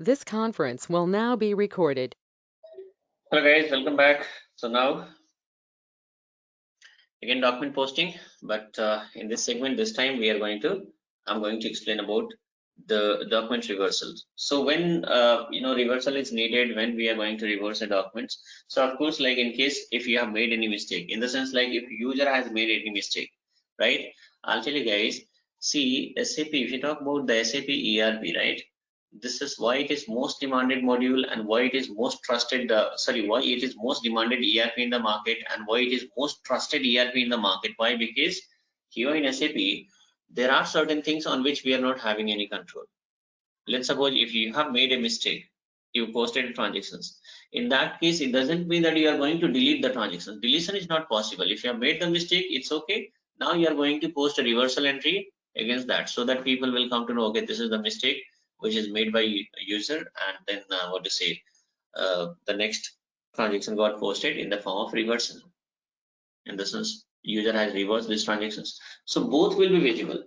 This conference will now be recorded. Hello guys, welcome back. So now again document posting, but in this segment this time I'm going to explain about the document reversal. So when reversal is needed when we are going to reverse the documents. So of course, like in case if you have made any mistake, in the sense like if user has made any mistake, right? I'll tell you guys. See SAP. If you talk about the SAP ERP, right? This is why it is most demanded module and why it is most trusted why it is most demanded ERP in the market and why it is most trusted ERP in the market. Why? Because here in SAP there are certain things on which we are not having any control. Let's suppose if you have made a mistake, you posted transactions. In that case, it doesn't mean that you are going to delete the transactions. Deletion is not possible. If you have made the mistake, it's okay. Now you are going to post a reversal entry against that so that people will come to know, okay, this is the mistake which is made by user, and then the next transaction got posted in the form of reversal. In the sense, user has reversed these transactions. So both will be visible.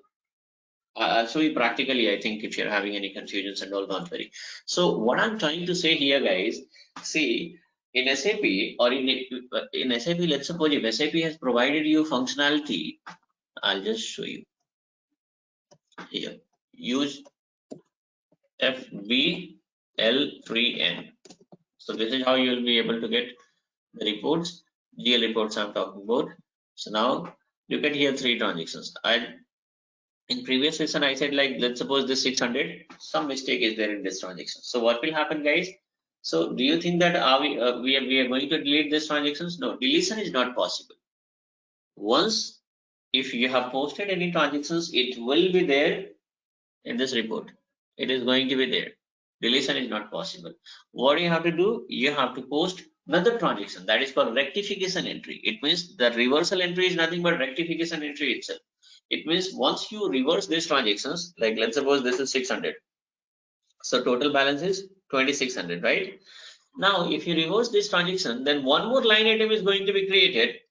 So practically, I think if you're having any confusions and all, don't worry. So what I'm trying to say here, guys, see in SAP or in SAP, let's suppose if SAP has provided you functionality, I'll just show you here. Use FBL3N. So this is how you will be able to get the reports, GL reports I'm talking about. So now look at here 3 transactions. In previous session I said, like, let's suppose this 600, some mistake is there in this transaction. So what will happen, guys? So do you think that we are going to delete these transactions? No, deletion is not possible. Once if you have posted any transactions, it will be there in this report. It is going to be there. Deletion is not possible. What you have to do, you have to post another transaction, that is called rectification entry. It means the reversal entry is nothing but rectification entry itself. It means once you reverse these transactions, like let's suppose this is 600, so total balance is 2600, right? Now if you reverse this transaction, then one more line item is going to be created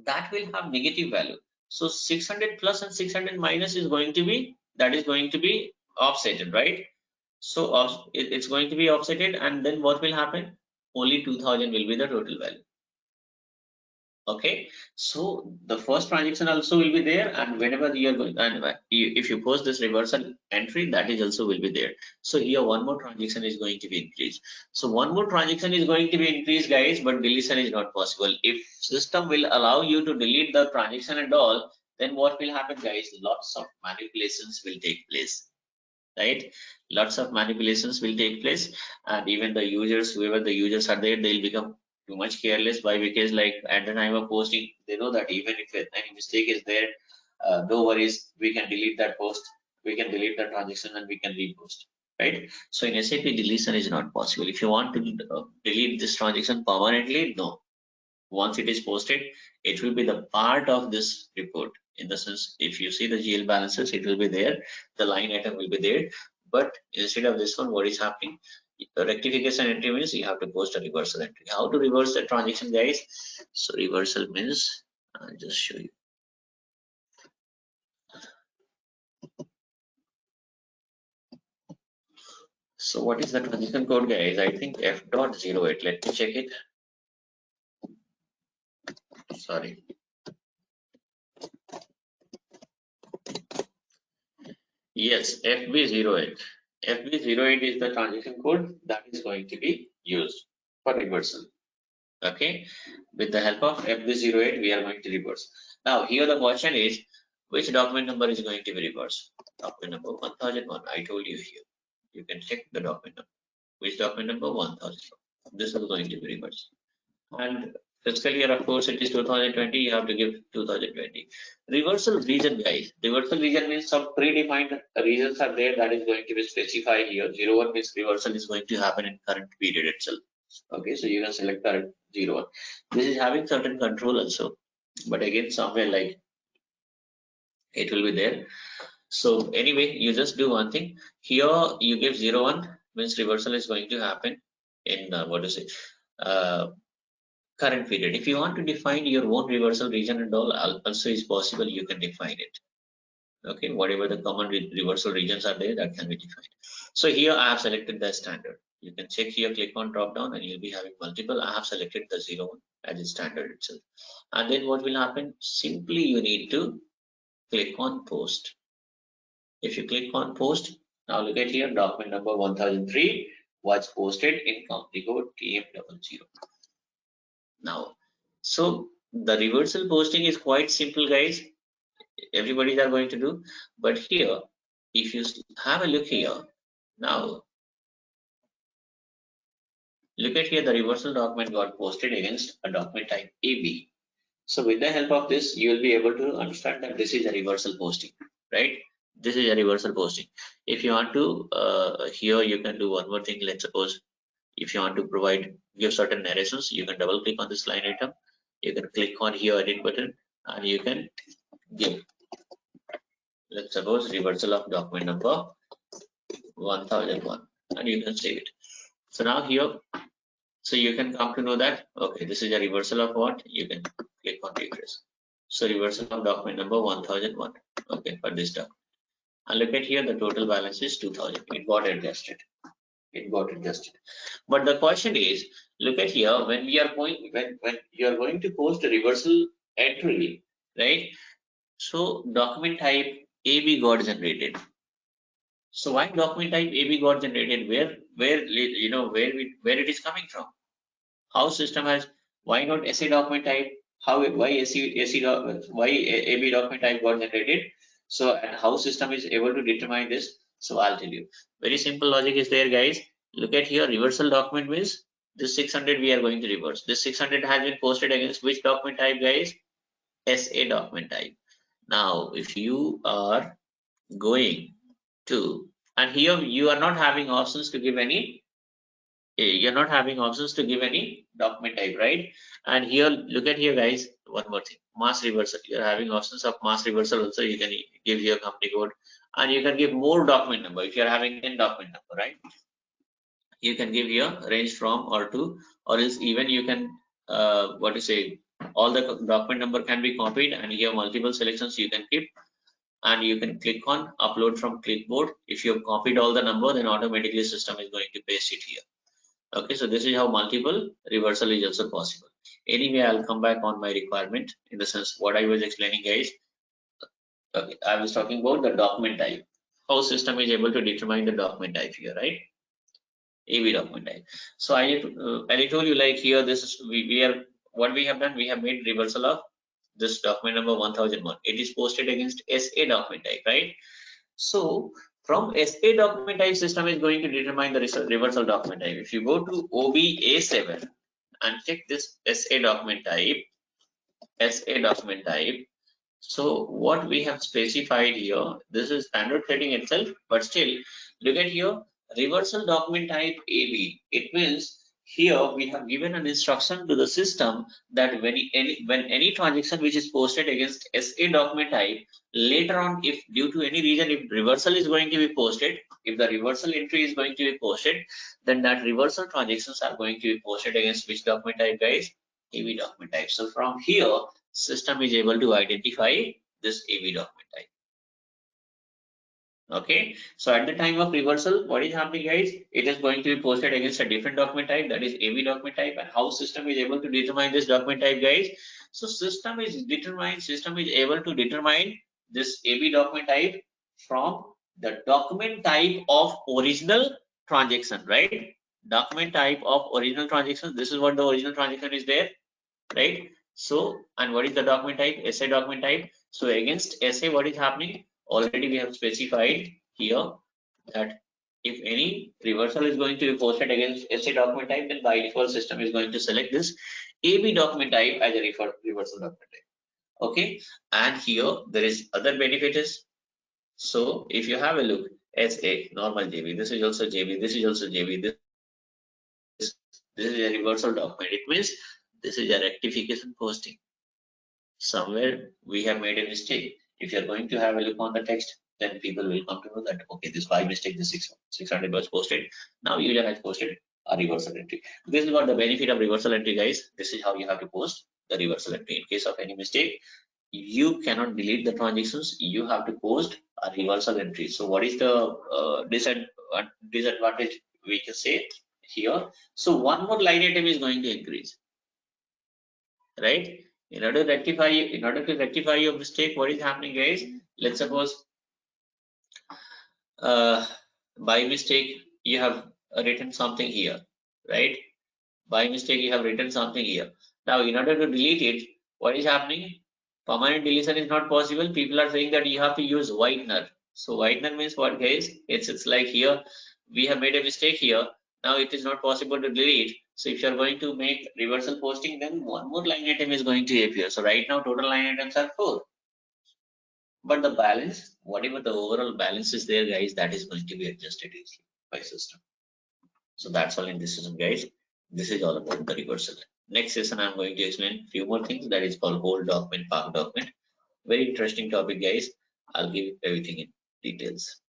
that will have negative value. So 600 plus and 600 minus is going to be, that is going to be offsetted, right? So it's going to be offsetted, and then what will happen? Only 2000 will be the total value. Okay, so the first transaction also will be there, and whenever you are going, and if you post this reversal entry, that is also will be there. So here one more transaction is going to be increased. So one more transaction is going to be increased, guys, but deletion is not possible. If system will allow you to delete the transaction and all, then what will happen, guys? Lots of manipulations will take place, right? Lots of manipulations will take place, and even the users, whoever the users are there, they'll become too much careless. Why? Because like at the time of posting, they know that even if any mistake is there, no worries, we can delete that post, we can delete the transaction, and we can repost, right? So in SAP, deletion is not possible. If you want to delete this transaction permanently, no. Once it is posted, it will be the part of this report. In the sense, if you see the GL balances, it will be there, the line item will be there, but instead of this one, what is happening? Rectification entry means you have to post a reversal entry. How to reverse the transaction, guys? So reversal means, I'll just show you. So what is the transaction code, guys? I think F.08. Let me check it. Sorry. Yes, FB08. FB08 is the transaction code that is going to be used for reversal. Okay, with the help of FB08, we are going to reverse. Now, here the question is, which document number is going to be reversed? Document number 1001. I told you here. You can check the document number. Which document number? 1001. This is going to be reversed. And fiscal year, of course, it is 2020. You have to give 2020. Reversal region, guys. Reversal region means some predefined regions are there that is going to be specified here. 01 means reversal is going to happen in current period itself. Okay, so you can select current 01. This is having certain control also, but again, somewhere like it will be there. So anyway, you just do one thing. Here you give 01 means reversal is going to happen in current period. If you want to define your own reversal region and all, also is possible, you can define it. Okay, whatever the common reversal regions are there, that can be defined. So here I have selected the standard. You can check here, click on drop down, and you'll be having multiple. I have selected the 0 one as a standard itself. And then what will happen? Simply you need to click on post. If you click on post, now look at here, document number 1003 was posted in company code TM00. Now, so the reversal posting is quite simple, guys. Everybody are going to do, but here, if you have a look here, now look at here, the reversal document got posted against a document type AB. So with the help of this, you will be able to understand that this is a reversal posting, right? This is a reversal posting. If you want to, here you can do one more thing. Let's suppose if you want to give certain narrations, you can double click on this line item. You can click on here edit button, and you can give, let's suppose, reversal of document number 1001, and you can save it. So now here, so you can come to know that, okay, this is a reversal of what? You can click on refresh. So reversal of document number 1001, okay, for this document. And look at here, the total balance is 2000. It got adjusted. It got adjusted. But the question is, look at here, when we are going, when you are going to post a reversal entry, right? So document type AB got generated. So why document type AB got generated? Where you know where it is coming from? How system has, why not SA document type? Why AB document type got generated? So and how system is able to determine this? So I'll tell you. Very simple logic is there, guys. Look at here, reversal document means this 600 we are going to reverse. This 600 has been posted against which document type, guys? SA document type. Now, if you are going to, and here you are not having options to give any, you're not having options to give any document type, right? And here, look at here, guys, one more thing, mass reversal. You're having options of mass reversal also. You can give your company code, and you can give more document number. If you're having 10 document number, right, you can give here range from or to, or else even you can what to say, all the document number can be copied, and here multiple selections you can keep, and you can click on upload from clipboard. If you have copied all the number, then automatically system is going to paste it here. Okay, so this is how multiple reversal is also possible. Anyway, I'll come back on my requirement, in the sense what I was explaining, guys. Okay, I was talking about the document type, how system is able to determine the document type here, right? AB document type. So I told you, like here, this is we are, what we have done, we have made reversal of this document number 1001. It is posted against SA document type, right? So from SA document type, system is going to determine the reversal document type. If you go to OBA7 and check this SA document type, so what we have specified here, this is standard setting itself, but still look at here, reversal document type AB. It means here we have given an instruction to the system that when any transaction which is posted against SA document type, later on, if due to any reason, if reversal is going to be posted, if the reversal entry is going to be posted, then that reversal transactions are going to be posted against which document type, guys? AB document type. So from here, system is able to identify this AB document type. Okay, so at the time of reversal, what is happening, guys? It is going to be posted against a different document type, that is AB document type. And how system is able to determine this document type, guys? So system is able to determine this AB document type from the document type of original transaction, right? Document type of original transaction. This is what the original transaction is there, right? So, and what is the document type? SA document type. So against SA, what is happening? Already we have specified here that if any reversal is going to be posted against SA document type, then by default system is going to select this AB document type as a reversal document type. Okay, and here there is other benefits. So if you have a look, SA normal JB, this is also JB, this is also JB, this is a reversal document. It means this is a rectification posting. Somewhere we have made a mistake. If you are going to have a look on the text, then people will come to know that, okay, this by mistake, this 600 was posted. Now user has posted a reversal entry. This is what the benefit of reversal entry, guys. This is how you have to post the reversal entry. In case of any mistake, you cannot delete the transactions, you have to post a reversal entry. So what is the disadvantage we can say here? So one more line item is going to increase, right? In order to rectify your mistake, what is happening, guys? Let's suppose by mistake you have written something here, right? By mistake you have written something here. Now in order to delete it, what is happening? Permanent deletion is not possible. People are saying that you have to use whitener. So whitener means what, guys? It's like here we have made a mistake here. Now it is not possible to delete. So if you are going to make reversal posting, then one more line item is going to appear. So right now total line items are 4. But the balance, whatever the overall balance is there, guys, that is going to be adjusted easily by system. So that's all in this session, guys. This is all about the reversal. Next session, I'm going to explain few more things, that is called whole document, park document. Very interesting topic, guys. I'll give everything in details.